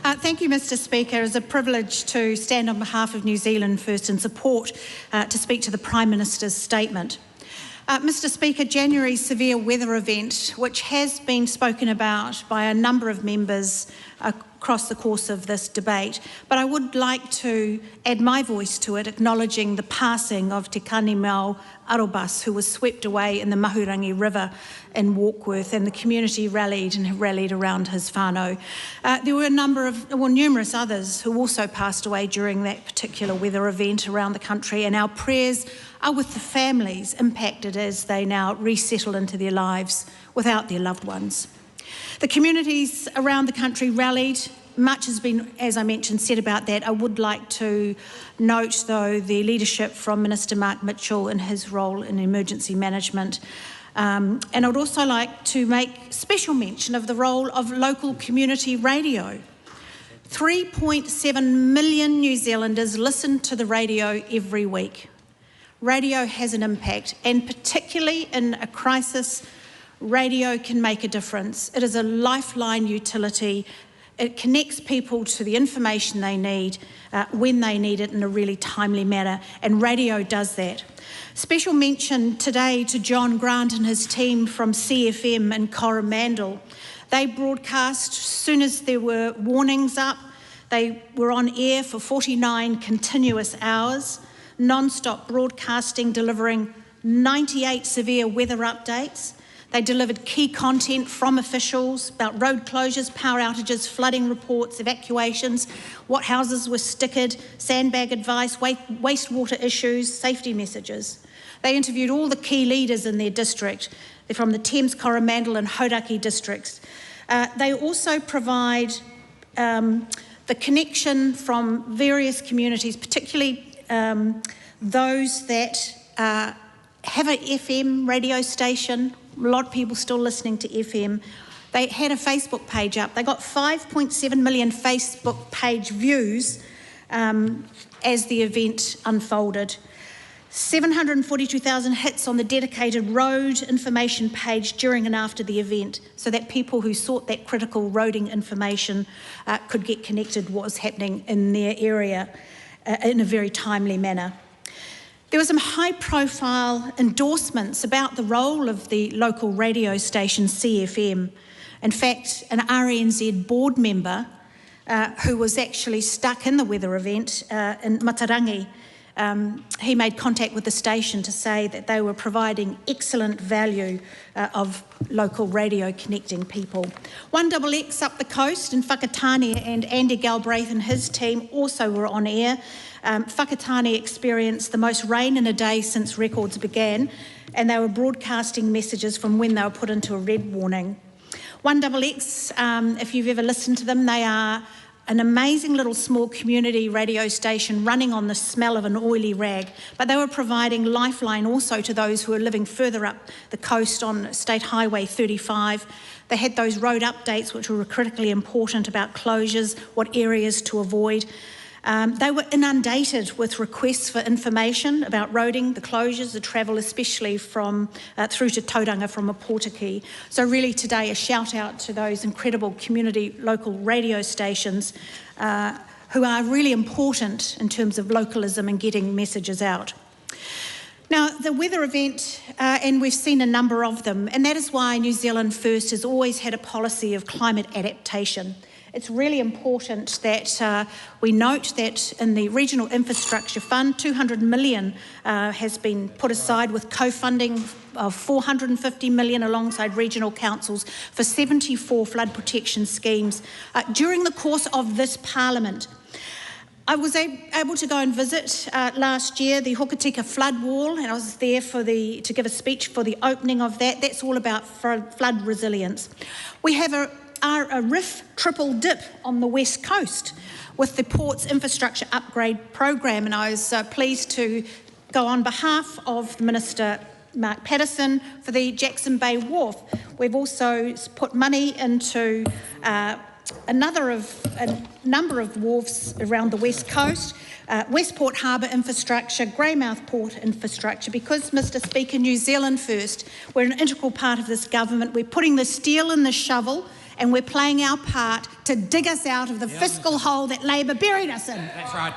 Thank you, Mr Speaker. It's a privilege to stand on behalf of New Zealand First in support to speak to the Prime Minister's statement. Mr Speaker, January's severe weather event, which has been spoken about by a number of members across the course of this debate, but I would like to add my voice to it, acknowledging the passing of Te Kanimau Arobus, who was swept away in the Mahurangi River in Warkworth, and the community rallied around his whānau. There were numerous others who also passed away during that particular weather event around the country, and our prayers are with the families impacted as they now resettle into their lives without their loved ones. The communities around the country rallied. Much has been, as I mentioned, said about that. I would like to note, though, the leadership from Minister Mark Mitchell in his role in emergency management. And I would also like to make special mention of the role of local community radio. 3.7 million New Zealanders listen to the radio every week. Radio has an impact, and particularly in a crisis, radio can make a difference. It is a lifeline utility. It connects people to the information they need when they need it in a really timely manner, and radio does that. Special mention today to John Grant and his team from CFM in Coromandel. They broadcast as soon as there were warnings up. They were on air for 49 continuous hours, non-stop broadcasting, delivering 98 severe weather updates. They delivered key content from officials about road closures, power outages, flooding reports, evacuations, what houses were stickered, sandbag advice, wastewater issues, safety messages. They interviewed all the key leaders in their district. They're from the Thames, Coromandel and Hauraki districts. They also provide the connection from various communities, particularly those that have an FM radio station. A lot of people still listening to FM. They had a Facebook page up. They got 5.7 million Facebook page views as the event unfolded. 742,000 hits on the dedicated road information page during and after the event, so that people who sought that critical roading information could get connected to what was happening in their area in a very timely manner. There were some high-profile endorsements about the role of the local radio station CFM. In fact, an RNZ board member who was actually stuck in the weather event in Matarangi, he made contact with the station to say that they were providing excellent value of local radio connecting people. 1XX up the coast in Whakatane, and Andy Galbraith and his team also were on air. Whakatane experienced the most rain in a day since records began, and they were broadcasting messages from when they were put into a red warning. 1XX, if you've ever listened to them, they are an amazing little small community radio station running on the smell of an oily rag, but they were providing lifeline also to those who are living further up the coast on State Highway 35. They had those road updates which were critically important about closures, what areas to avoid. They were inundated with requests for information about roading, the closures, the travel, especially from through to Tauranga from Opotiki. So really today a shout out to those incredible community local radio stations who are really important in terms of localism and getting messages out. Now, the weather event, and we've seen a number of them, and that is why New Zealand First has always had a policy of climate adaptation. It's really important that we note that in the Regional Infrastructure Fund, 200 million has been put aside with co-funding of 450 million alongside regional councils for 74 flood protection schemes during the course of this Parliament. I was able to go and visit last year the Hokitika flood wall, and I was there to give a speech for the opening of that. That's all about flood resilience. We have a RIF triple dip on the west coast with the port's infrastructure upgrade program, and I was pleased to go on behalf of the Minister Mark Patterson for the Jackson Bay Wharf. We've also put money into a number of wharfs around the west coast, Westport Harbour infrastructure, Greymouth Port infrastructure, because, Mr Speaker, New Zealand First, we're an integral part of this government. We're putting the steel in the shovel and we're playing our part to dig us out of the fiscal hole that Labor buried us in. That's right.